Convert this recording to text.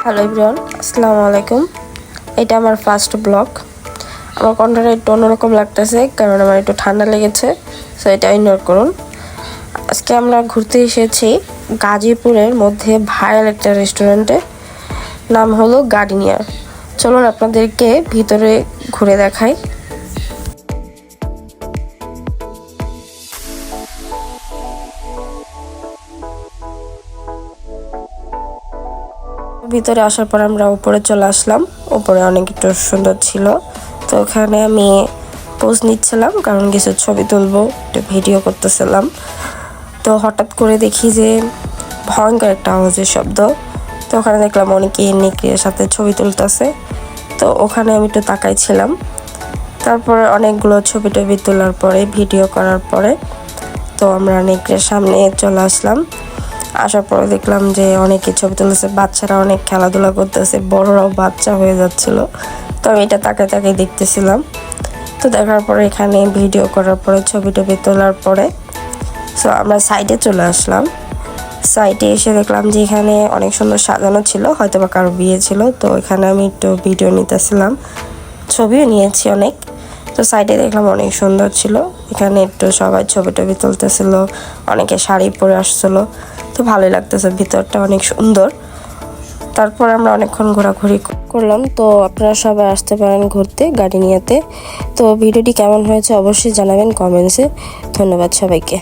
Hello everyone, আসসালামু আলাইকুম। এটা আমার ফার্স্ট ব্লগ। আমার কণ্ঠটা একটু অন্যরকম লাগতেছে কারণ আমার একটু ঠান্ডা লেগেছে, সো এটা ইগনোর করুন। আজকে আমরা ঘুরতে এসেছি গাজীপুরের মধ্যে ভাইরাল একটা রেস্টুরেন্টে, নাম হলো গার্ডেনিয়ার। চলুন আপনাদেরকে ভিতরে ঘুরে দেখাই। ভিতরে আসার পর আমরা উপরে চলে আসলাম। উপরে অনেক একটু সুন্দর ছিল, তো ওখানে আমি পোজ নিচ্ছিলাম কারণ কিছু ছবি তুলবো, একটু ভিডিও করতেছিলাম। তো হঠাৎ করে দেখি যে ভয়ঙ্কর একটা আওয়াজের শব্দ। তো ওখানে দেখলাম অনেকে নেকড়ের সাথে ছবি তুলতেছে, তো ওখানে আমি একটু তাকাইছিলাম। তারপরে অনেকগুলো ছবি টবি তোলার পরে ভিডিও করার পরে তো আমরা নেকড়ের সামনে চলে আসলাম। আসার পরে দেখলাম যে অনেকে ছবি তুলতেছে, বাচ্চারা অনেক খেলাধুলা করতেছে, বড়রাও বাচ্চা হয়ে যাচ্ছিল। তো আমি এটা তাকায় দেখতেছিলাম। তো দেখার পরে এখানে ভিডিও করার পরে ছবি টবি তোলার পরে সো আমরা সাইডে চলে আসলাম। সাইডে এসে দেখলাম যে এখানে অনেক সুন্দর সাজানো ছিল, হয়তো বা কারো বিয়ে ছিল। তো এখানে আমি একটু ভিডিও নিতেছিলাম, ছবিও নিয়েছি অনেক। তো সাইডে দেখলাম অনেক সুন্দর ছিল, এখানে একটু সবাই ছবি টবি তুলতেছিল, অনেকে শাড়ি পরে আসছিলো। তো ভালোই লাগতেছে, ভিতরটা অনেক সুন্দর। তারপর আমরা অনেকক্ষণ ঘোরাঘুরি করলাম। তো আপনারা সবাই আসতে পারেন ঘুরতে গার্ডেনিয়াতে। তো ভিডিওটি কেমন হয়েছে অবশ্যই জানাবেন কমেন্টসে। ধন্যবাদ সবাইকে।